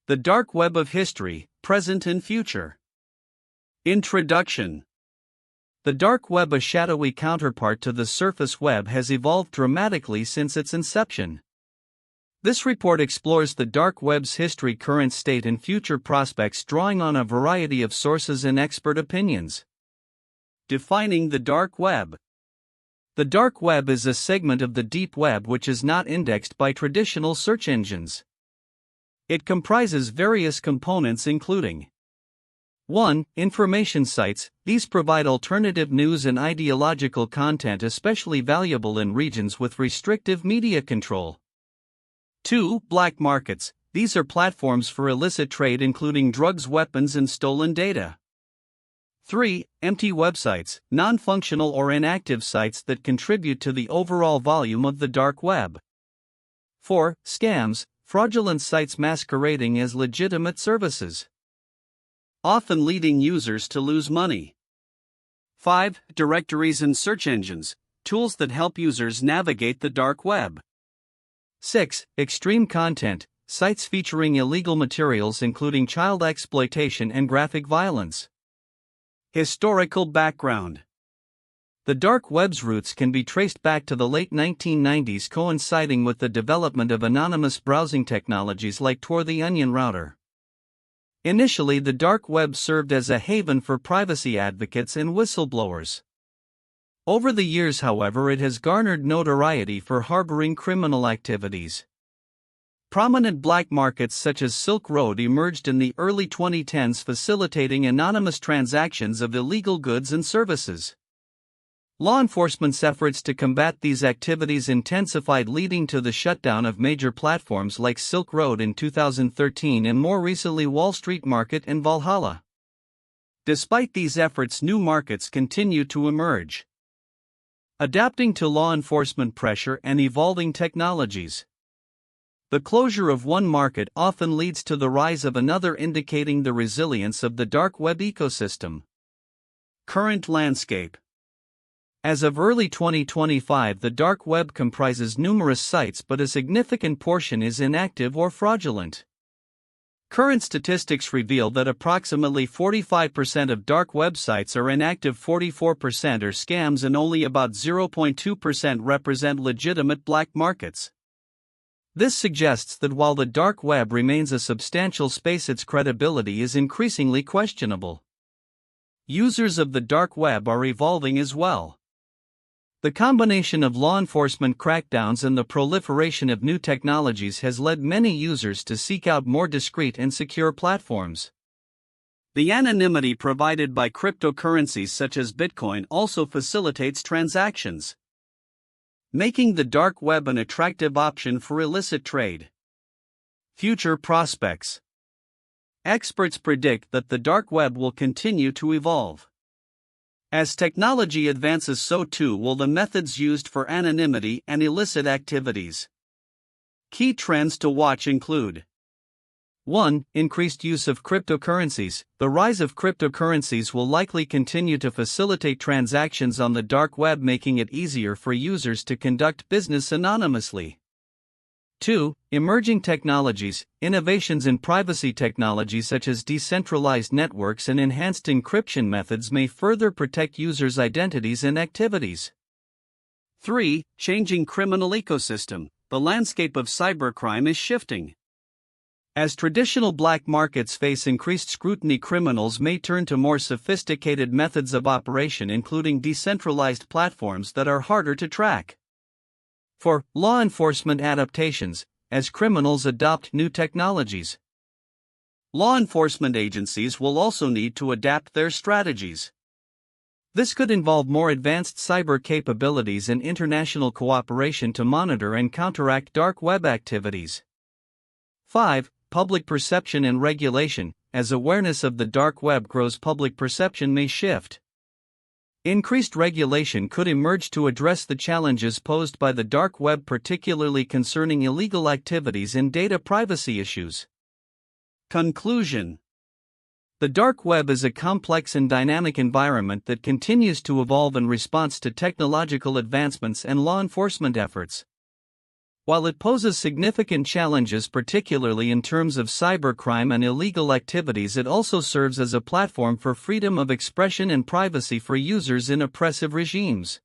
The Dark Web of History, Present and Future. Introduction. The dark web, a shadowy counterpart to the surface web, has evolved dramatically since its inception. This report explores the dark web's history, current state, and future prospects, drawing on a variety of sources and expert opinions. Defining the dark web. The dark web is a segment of the deep web which is not indexed by traditional search engines. It comprises various components including 1. Information sites. These provide alternative news and ideological content especially valuable in regions with restrictive media control. 2. Black markets. These are platforms for illicit trade including drugs, weapons, and stolen data. 3. Empty websites. Non-functional or inactive sites that contribute to the overall volume of the dark web. 4. Scams. Fraudulent sites masquerading as legitimate services, often leading users to lose money. 5. Directories and search engines, tools that help users navigate the dark web. 6. Extreme content, sites featuring illegal materials including child exploitation and graphic violence. Historical background. The dark web's roots can be traced back to the late 1990s, coinciding with the development of anonymous browsing technologies like Tor, the Onion router. Initially, the dark web served as a haven for privacy advocates and whistleblowers. Over the years, however, it has garnered notoriety for harboring criminal activities. Prominent black markets such as Silk Road emerged in the early 2010s, facilitating anonymous transactions of illegal goods and services. Law enforcement's efforts to combat these activities intensified, leading to the shutdown of major platforms like Silk Road in 2013 and more recently Wall Street Market and Valhalla. Despite these efforts, new markets continue to emerge, adapting to law enforcement pressure and evolving technologies. The closure of one market often leads to the rise of another, indicating the resilience of the dark web ecosystem. Current landscape. As of early 2025, the dark web comprises numerous sites, but a significant portion is inactive or fraudulent. Current statistics reveal that approximately 45% of dark websites are inactive, 44% are scams, and only about 0.2% represent legitimate black markets. This suggests that while the dark web remains a substantial space, its credibility is increasingly questionable. Users of the dark web are evolving as well. The combination of law enforcement crackdowns and the proliferation of new technologies has led many users to seek out more discreet and secure platforms. The anonymity provided by cryptocurrencies such as Bitcoin also facilitates transactions, making the dark web an attractive option for illicit trade. Future prospects. Experts predict that the dark web will continue to evolve. As technology advances, so too will the methods used for anonymity and illicit activities. Key trends to watch include 1. Increased use of cryptocurrencies. The rise of cryptocurrencies will likely continue to facilitate transactions on the dark web, making it easier for users to conduct business anonymously. 2. Emerging technologies. Innovations in privacy technology such as decentralized networks and enhanced encryption methods may further protect users' identities and activities. 3. Changing criminal ecosystem. The landscape of cybercrime is shifting. As traditional black markets face increased scrutiny, criminals may turn to more sophisticated methods of operation, including decentralized platforms that are harder to track. 4. Law enforcement adaptations. As criminals adopt new technologies, law enforcement agencies will also need to adapt their strategies. This could involve more advanced cyber capabilities and international cooperation to monitor and counteract dark web activities. 5. Public perception and regulation. As awareness of the dark web grows, public perception may shift. Increased regulation could emerge to address the challenges posed by the dark web, particularly concerning illegal activities and data privacy issues. Conclusion. The dark web is a complex and dynamic environment that continues to evolve in response to technological advancements and law enforcement efforts. While it poses significant challenges, particularly in terms of cybercrime and illegal activities, it also serves as a platform for freedom of expression and privacy for users in oppressive regimes.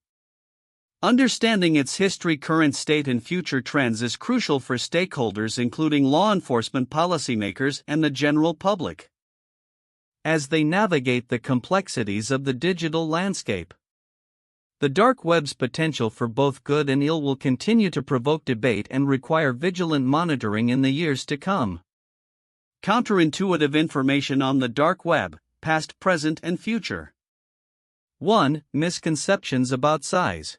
Understanding its history, current state, and future trends is crucial for stakeholders, including law enforcement, policymakers, and the general public, as they navigate the complexities of the digital landscape. The dark web's potential for both good and ill will continue to provoke debate and require vigilant monitoring in the years to come. Counterintuitive information on the dark web, past, present, and future. 1. Misconceptions about size.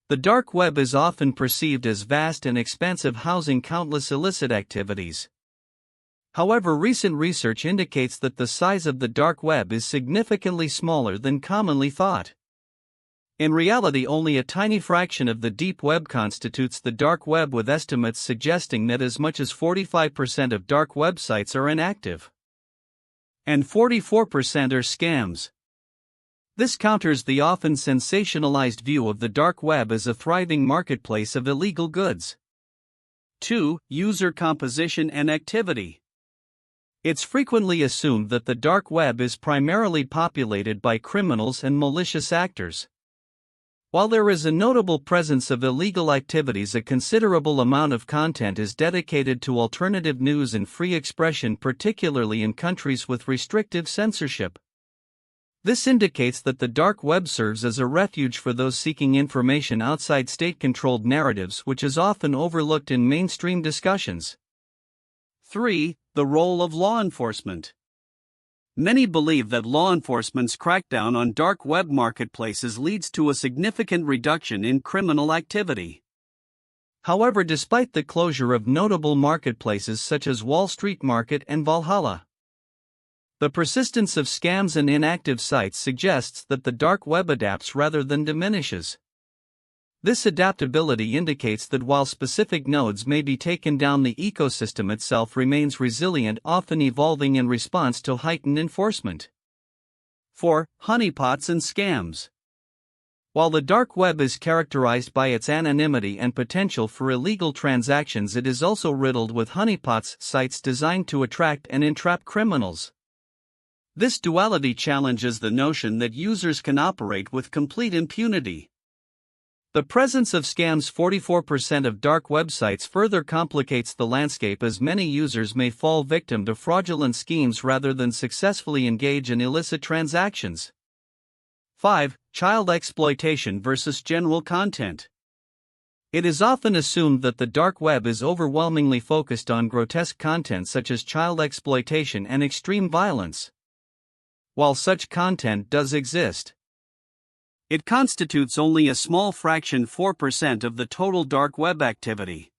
The dark web is often perceived as vast and expansive, housing countless illicit activities. However, recent research indicates that the size of the dark web is significantly smaller than commonly thought. In reality, only a tiny fraction of the deep web constitutes the dark web, with estimates suggesting that as much as 45% of dark websites are inactive, and 44% are scams. This counters the often sensationalized view of the dark web as a thriving marketplace of illegal goods. 2. User composition and activity. It's frequently assumed that the dark web is primarily populated by criminals and malicious actors. While there is a notable presence of illegal activities, a considerable amount of content is dedicated to alternative news and free expression, particularly in countries with restrictive censorship. This indicates that the dark web serves as a refuge for those seeking information outside state-controlled narratives, which is often overlooked in mainstream discussions. 3. The role of law enforcement. Many believe that law enforcement's crackdown on dark web marketplaces leads to a significant reduction in criminal activity. However, despite the closure of notable marketplaces such as Wall Street Market and Valhalla, the persistence of scams and inactive sites suggests that the dark web adapts rather than diminishes. This adaptability indicates that while specific nodes may be taken down, the ecosystem itself remains resilient, often evolving in response to heightened enforcement. 4. Honeypots and scams. While the dark web is characterized by its anonymity and potential for illegal transactions, it is also riddled with honeypots, sites designed to attract and entrap criminals. This duality challenges the notion that users can operate with complete impunity. The presence of scams, 44% of dark websites, further complicates the landscape, as many users may fall victim to fraudulent schemes rather than successfully engage in illicit transactions. 5. Child exploitation versus general content. It is often assumed that the dark web is overwhelmingly focused on grotesque content such as child exploitation and extreme violence. While such content does exist, it constitutes only a small fraction, 4%, of the total dark web activity.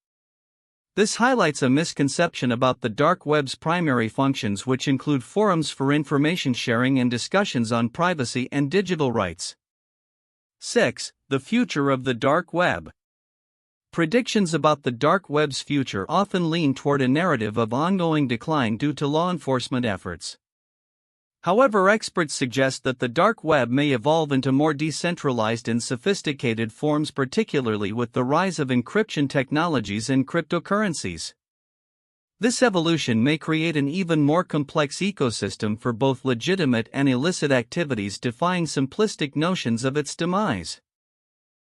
This highlights a misconception about the dark web's primary functions, which include forums for information sharing and discussions on privacy and digital rights. 6. The future of the dark web. Predictions about the dark web's future often lean toward a narrative of ongoing decline due to law enforcement efforts. However, experts suggest that the dark web may evolve into more decentralized and sophisticated forms, particularly with the rise of encryption technologies and cryptocurrencies. This evolution may create an even more complex ecosystem for both legitimate and illicit activities, defying simplistic notions of its demise.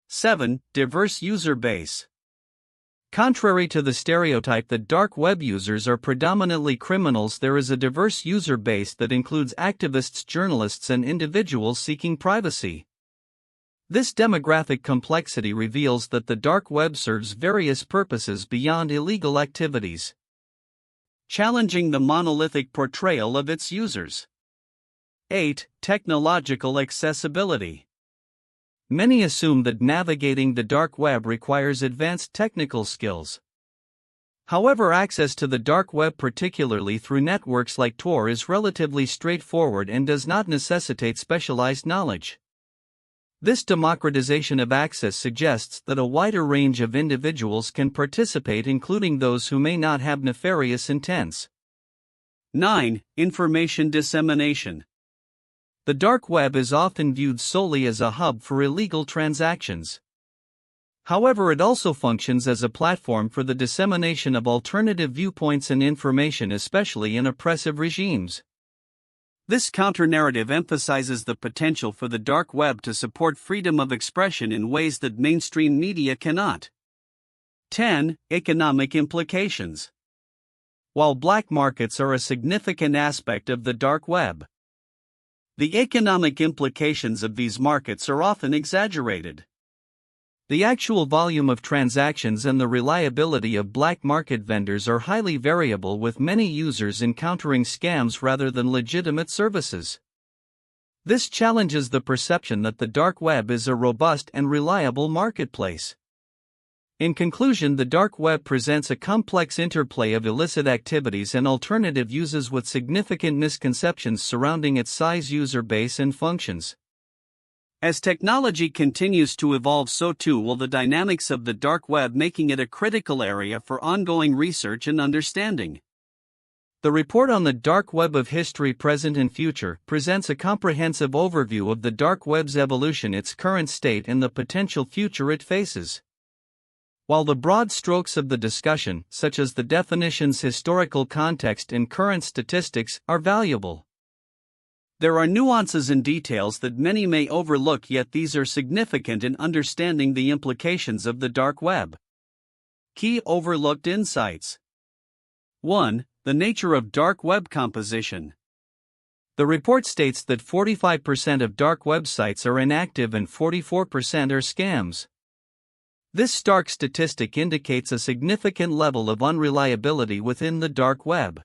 7. Diverse user base. Contrary to the stereotype that dark web users are predominantly criminals, there is a diverse user base that includes activists, journalists, and individuals seeking privacy. This demographic complexity reveals that the dark web serves various purposes beyond illegal activities, challenging the monolithic portrayal of its users. 8. Technological accessibility. Many assume that navigating the dark web requires advanced technical skills. However, access to the dark web, particularly through networks like Tor, is relatively straightforward and does not necessitate specialized knowledge. This democratization of access suggests that a wider range of individuals can participate, including those who may not have nefarious intents. 9. Information dissemination. The dark web is often viewed solely as a hub for illegal transactions. However, it also functions as a platform for the dissemination of alternative viewpoints and information, especially in oppressive regimes. This counter-narrative emphasizes the potential for the dark web to support freedom of expression in ways that mainstream media cannot. 10. Economic implications. While black markets are a significant aspect of the dark web, the economic implications of these markets are often exaggerated. The actual volume of transactions and the reliability of black market vendors are highly variable, with many users encountering scams rather than legitimate services. This challenges the perception that the dark web is a robust and reliable marketplace. In conclusion, the dark web presents a complex interplay of illicit activities and alternative uses, with significant misconceptions surrounding its size, user base, and functions. As technology continues to evolve, so too will the dynamics of the dark web, making it a critical area for ongoing research and understanding. The report on the Dark Web of History, Present and Future presents a comprehensive overview of the dark web's evolution, its current state, and the potential future it faces. While the broad strokes of the discussion, such as the definitions, historical context, and current statistics, are valuable, there are nuances and details that many may overlook, yet these are significant in understanding the implications of the dark web. Key overlooked insights. 1. The nature of dark web composition. The report states that 45% of dark websites are inactive and 44% are scams. This stark statistic indicates a significant level of unreliability within the dark web.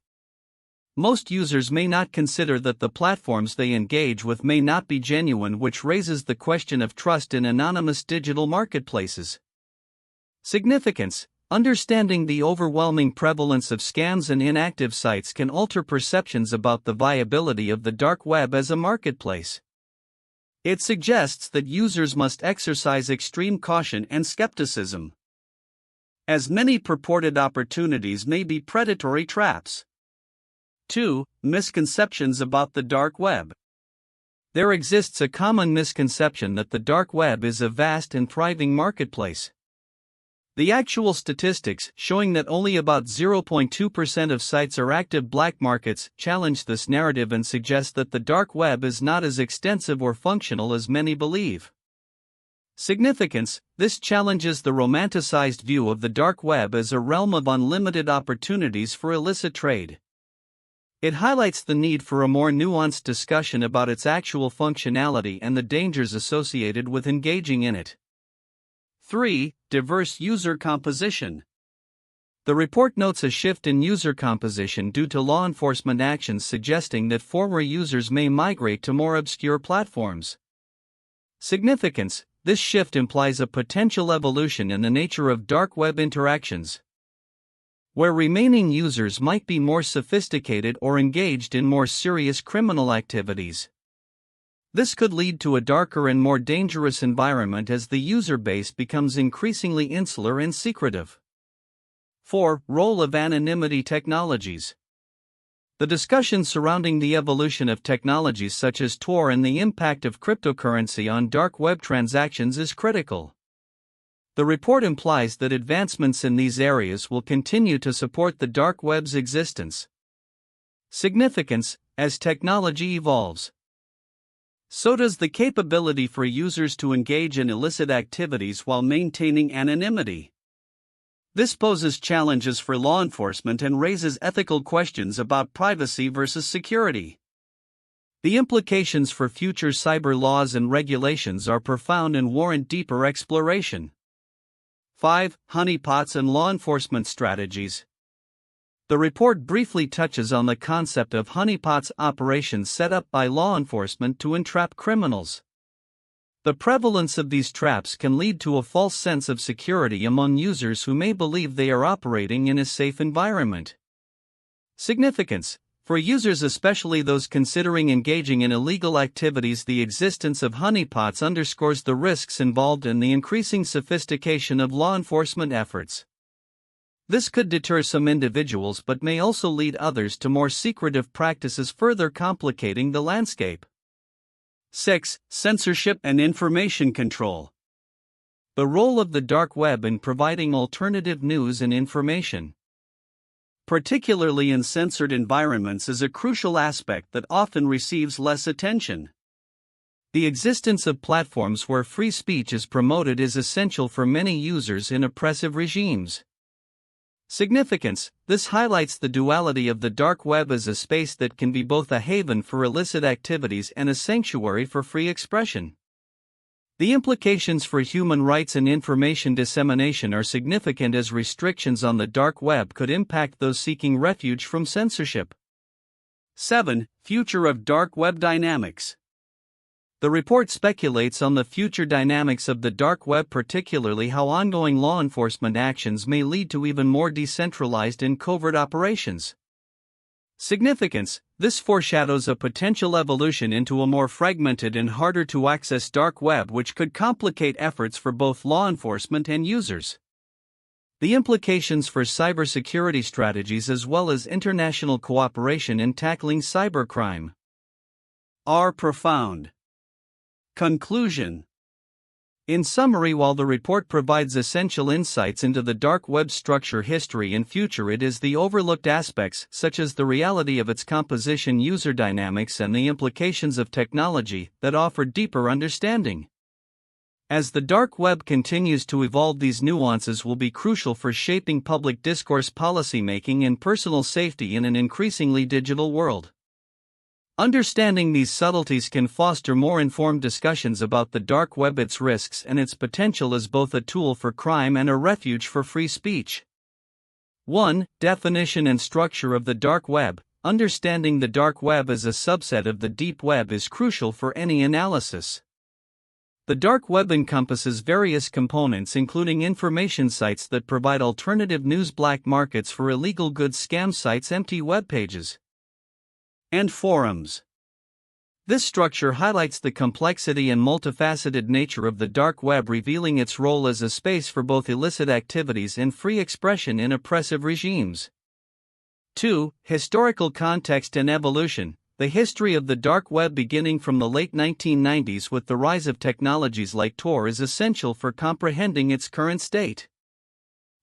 Most users may not consider that the platforms they engage with may not be genuine, which raises the question of trust in anonymous digital marketplaces. Significance. Understanding the overwhelming prevalence of scams and inactive sites can alter perceptions about the viability of the dark web as a marketplace. It suggests that users must exercise extreme caution and skepticism, as many purported opportunities may be predatory traps. 2. Misconceptions about the dark web. There exists a common misconception that the dark web is a vast and thriving marketplace. The actual statistics, showing that only about 0.2% of sites are active black markets, challenge this narrative and suggest that the dark web is not as extensive or functional as many believe. Significance. This challenges the romanticized view of the dark web as a realm of unlimited opportunities for illicit trade. It highlights the need for a more nuanced discussion about its actual functionality and the dangers associated with engaging in it. 3. Diverse user composition. The report notes a shift in user composition due to law enforcement actions, suggesting that former users may migrate to more obscure platforms. Significance. This shift implies a potential evolution in the nature of dark web interactions, where remaining users might be more sophisticated or engaged in more serious criminal activities. This could lead to a darker and more dangerous environment as the user base becomes increasingly insular and secretive. 4. Role of anonymity technologies. The discussion surrounding the evolution of technologies such as Tor and the impact of cryptocurrency on dark web transactions is critical. The report implies that advancements in these areas will continue to support the dark web's existence. Significance. As technology evolves, so does the capability for users to engage in illicit activities while maintaining anonymity. This poses challenges for law enforcement and raises ethical questions about privacy versus security. The implications for future cyber laws and regulations are profound and warrant deeper exploration. 5. Honeypots and law enforcement strategies. The report briefly touches on the concept of honeypots, operations set up by law enforcement to entrap criminals. The prevalence of these traps can lead to a false sense of security among users who may believe they are operating in a safe environment. Significance. For users, especially those considering engaging in illegal activities, the existence of honeypots underscores the risks involved in the increasing sophistication of law enforcement efforts. This could deter some individuals but may also lead others to more secretive practices, further complicating the landscape. 6. Censorship and information control. The role of the dark web in providing alternative news and information, particularly in censored environments, is a crucial aspect that often receives less attention. The existence of platforms where free speech is promoted is essential for many users in oppressive regimes. Significance: this highlights the duality of the dark web as a space that can be both a haven for illicit activities and a sanctuary for free expression. The implications for human rights and information dissemination are significant, as restrictions on the dark web could impact those seeking refuge from censorship. 7. Future of dark web dynamics. The report speculates on the future dynamics of the dark web, particularly how ongoing law enforcement actions may lead to even more decentralized and covert operations. Significance: this foreshadows a potential evolution into a more fragmented and harder to access dark web, which could complicate efforts for both law enforcement and users. The implications for cybersecurity strategies as well as international cooperation in tackling cybercrime are profound. Conclusion. In summary, while the report provides essential insights into the dark web's structure, history, and future, it is the overlooked aspects, such as the reality of its composition, user dynamics, and the implications of technology, that offer deeper understanding. As the dark web continues to evolve, these nuances will be crucial for shaping public discourse, policymaking, and personal safety in an increasingly digital world. Understanding these subtleties can foster more informed discussions about the dark web, its risks, and its potential as both a tool for crime and a refuge for free speech. 1. Definition and structure of the dark web. Understanding the dark web as a subset of the deep web is crucial for any analysis. The dark web encompasses various components, including information sites that provide alternative news, black markets for illegal goods, scam sites, empty web pages, and forums. This structure highlights the complexity and multifaceted nature of the dark web, revealing its role as a space for both illicit activities and free expression in oppressive regimes. 2. Historical context and evolution. The history of the dark web, beginning from the late 1990s with the rise of technologies like Tor, is essential for comprehending its current state.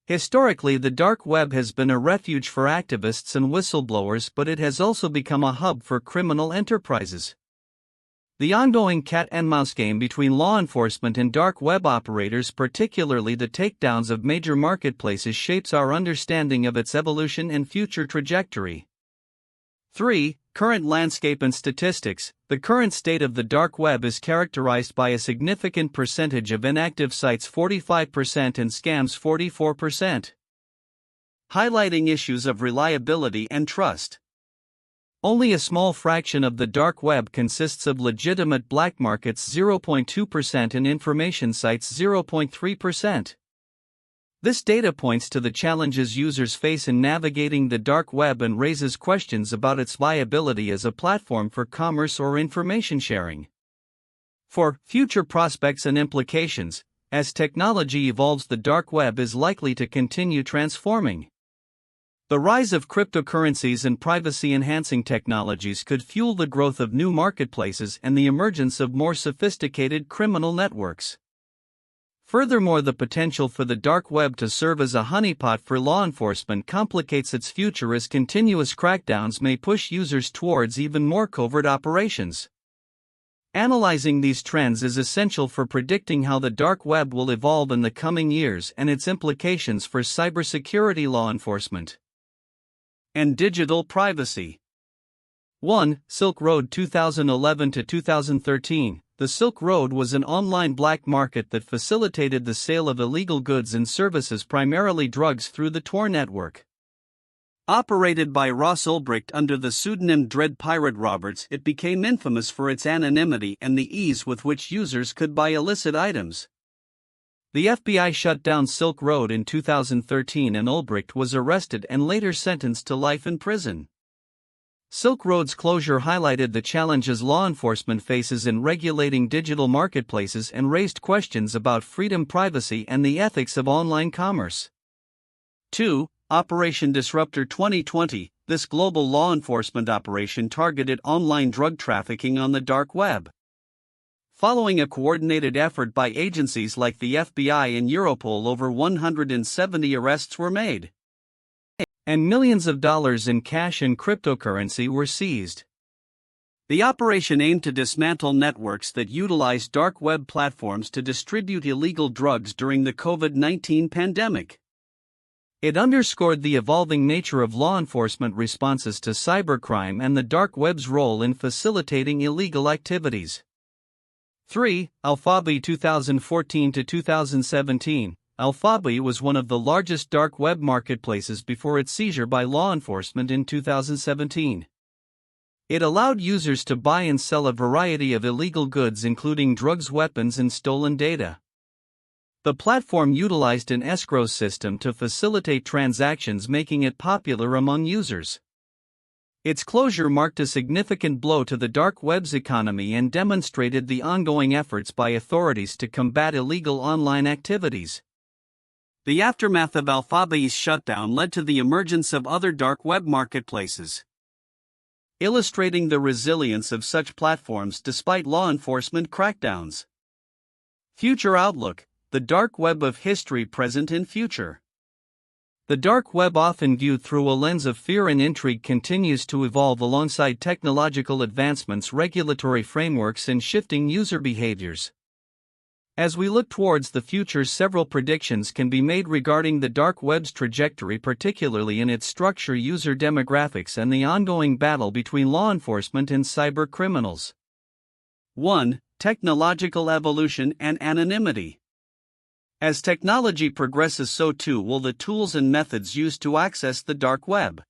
Historically, the dark web has been a refuge for activists and whistleblowers, but it has also become a hub for criminal enterprises. The ongoing cat-and-mouse game between law enforcement and dark web operators, particularly the takedowns of major marketplaces, shapes our understanding of its evolution and future trajectory. 3. Current landscape and statistics. The current state of the dark web is characterized by a significant percentage of inactive sites, 45%, and scams, 44%, highlighting issues of reliability and trust. Only a small fraction of the dark web consists of legitimate black markets, 0.2%, and information sites, 0.3%. This data points to the challenges users face in navigating the dark web and raises questions about its viability as a platform for commerce or information sharing. 4. Future prospects and implications. As technology evolves, the dark web is likely to continue transforming. The rise of cryptocurrencies and privacy-enhancing technologies could fuel the growth of new marketplaces and the emergence of more sophisticated criminal networks. Furthermore, the potential for the dark web to serve as a honeypot for law enforcement complicates its future, as continuous crackdowns may push users towards even more covert operations. Analyzing these trends is essential for predicting how the dark web will evolve in the coming years and its implications for cybersecurity, law enforcement, and digital privacy. 1. Silk Road, 2011 to 2013. The Silk Road was an online black market that facilitated the sale of illegal goods and services, primarily drugs, through the Tor network. Operated by Ross Ulbricht under the pseudonym Dread Pirate Roberts, it became infamous for its anonymity and the ease with which users could buy illicit items. The FBI shut down Silk Road in 2013, and Ulbricht was arrested and later sentenced to life in prison. Silk Road's closure highlighted the challenges law enforcement faces in regulating digital marketplaces and raised questions about freedom, privacy, and the ethics of online commerce. 2. Operation Disruptor 2020. This global law enforcement operation targeted online drug trafficking on the dark web. Following a coordinated effort by agencies like the FBI and Europol, over 170 arrests were made, and millions of dollars in cash and cryptocurrency were seized. The operation aimed to dismantle networks that utilized dark web platforms to distribute illegal drugs during the COVID-19 pandemic. It underscored the evolving nature of law enforcement responses to cybercrime and the dark web's role in facilitating illegal activities. 3. Alphabi 2014 to 2017. Alphabi was one of the largest dark web marketplaces before its seizure by law enforcement in 2017. It allowed users to buy and sell a variety of illegal goods, including drugs, weapons, and stolen data. The platform utilized an escrow system to facilitate transactions, making it popular among users. Its closure marked a significant blow to the dark web's economy and demonstrated the ongoing efforts by authorities to combat illegal online activities. The aftermath of Alphabi's shutdown led to the emergence of other dark web marketplaces, illustrating the resilience of such platforms despite law enforcement crackdowns. Future outlook: the dark web of history, present, and future. The dark web, often viewed through a lens of fear and intrigue, continues to evolve alongside technological advancements, regulatory frameworks, and shifting user behaviors. As we look towards the future, several predictions can be made regarding the dark web's trajectory, particularly in its structure, user demographics, and the ongoing battle between law enforcement and cyber criminals. 1. Technological evolution and anonymity. As technology progresses, so too will the tools and methods used to access the dark web.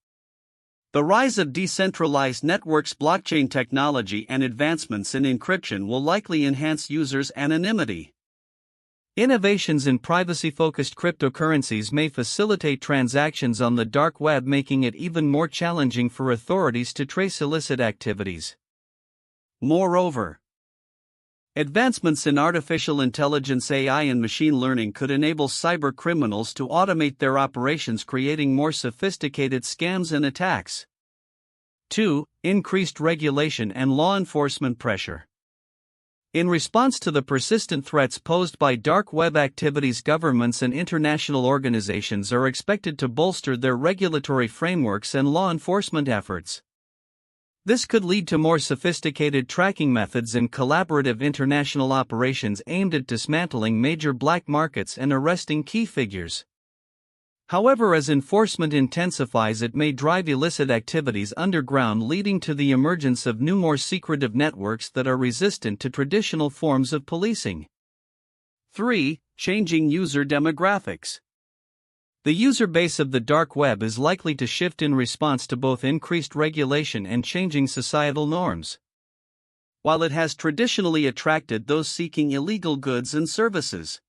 The rise of decentralized networks, blockchain technology, and advancements in encryption will likely enhance users' anonymity. Innovations in privacy-focused cryptocurrencies may facilitate transactions on the dark web, making it even more challenging for authorities to trace illicit activities. Moreover, advancements in artificial intelligence, AI, and machine learning could enable cyber criminals to automate their operations, creating more sophisticated scams and attacks. 2. Increased regulation and law enforcement pressure. In response to the persistent threats posed by dark web activities, governments and international organizations are expected to bolster their regulatory frameworks and law enforcement efforts. This could lead to more sophisticated tracking methods and collaborative international operations aimed at dismantling major black markets and arresting key figures. However, as enforcement intensifies, it may drive illicit activities underground, leading to the emergence of new, more secretive networks that are resistant to traditional forms of policing. 3. Changing user demographics. The user base of the dark web is likely to shift in response to both increased regulation and changing societal norms. While it has traditionally attracted those seeking illegal goods and services,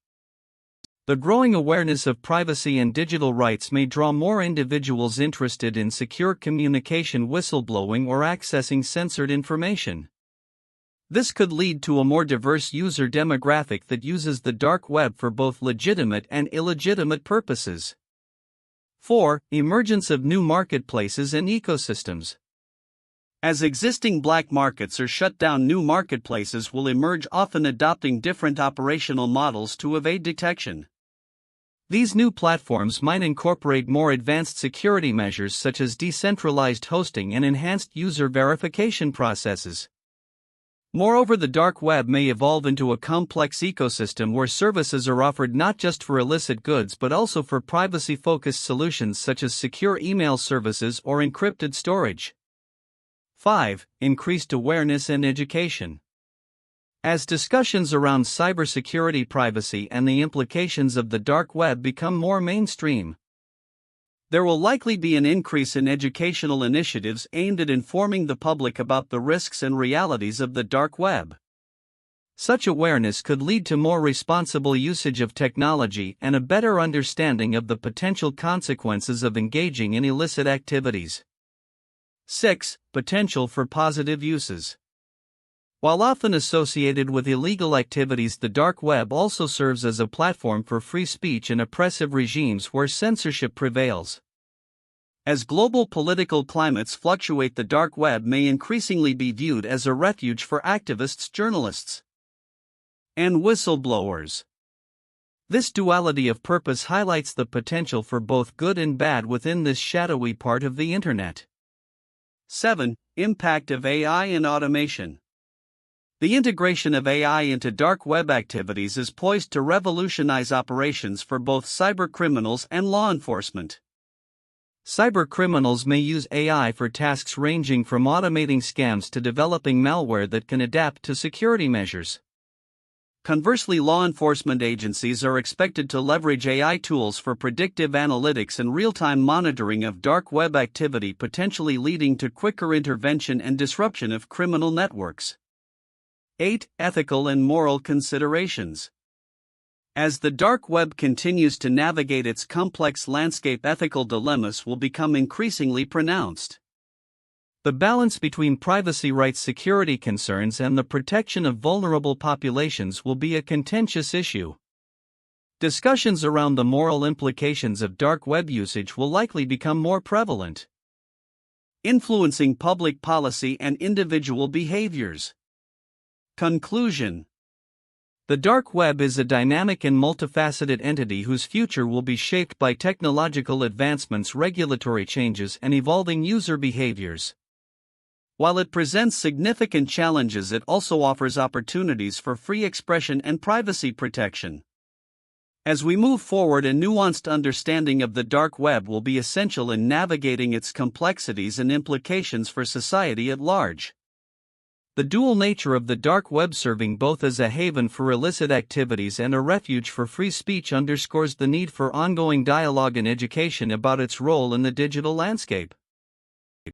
the growing awareness of privacy and digital rights may draw more individuals interested in secure communication, whistleblowing, or accessing censored information. This could lead to a more diverse user demographic that uses the dark web for both legitimate and illegitimate purposes. 4. Emergence of new marketplaces and ecosystems. As existing black markets are shut down, new marketplaces will emerge, often adopting different operational models to evade detection. These new platforms might incorporate more advanced security measures such as decentralized hosting and enhanced user verification processes. Moreover, the dark web may evolve into a complex ecosystem where services are offered not just for illicit goods but also for privacy-focused solutions such as secure email services or encrypted storage. 5. Increased awareness and education. As discussions around cybersecurity, privacy, and the implications of the dark web become more mainstream, there will likely be an increase in educational initiatives aimed at informing the public about the risks and realities of the dark web. Such awareness could lead to more responsible usage of technology and a better understanding of the potential consequences of engaging in illicit activities. 6. Potential for positive uses. While often associated with illegal activities, the dark web also serves as a platform for free speech in oppressive regimes where censorship prevails. As global political climates fluctuate, the dark web may increasingly be viewed as a refuge for activists, journalists, and whistleblowers. This duality of purpose highlights the potential for both good and bad within this shadowy part of the Internet. 7. Impact of AI and automation. The integration of AI into dark web activities is poised to revolutionize operations for both cybercriminals and law enforcement. Cybercriminals may use AI for tasks ranging from automating scams to developing malware that can adapt to security measures. Conversely, law enforcement agencies are expected to leverage AI tools for predictive analytics and real-time monitoring of dark web activity, potentially leading to quicker intervention and disruption of criminal networks. 8. Ethical and moral considerations. As the dark web continues to navigate its complex landscape, ethical dilemmas will become increasingly pronounced. The balance between privacy rights, security concerns, and the protection of vulnerable populations will be a contentious issue. Discussions around the moral implications of dark web usage will likely become more prevalent, influencing public policy and individual behaviors. Conclusion. The dark web is a dynamic and multifaceted entity whose future will be shaped by technological advancements, regulatory changes, and evolving user behaviors. While it presents significant challenges, it also offers opportunities for free expression and privacy protection. As we move forward, a nuanced understanding of the dark web will be essential in navigating its complexities and implications for society at large. The dual nature of the dark web, serving both as a haven for illicit activities and a refuge for free speech, underscores the need for ongoing dialogue and education about its role in the digital landscape.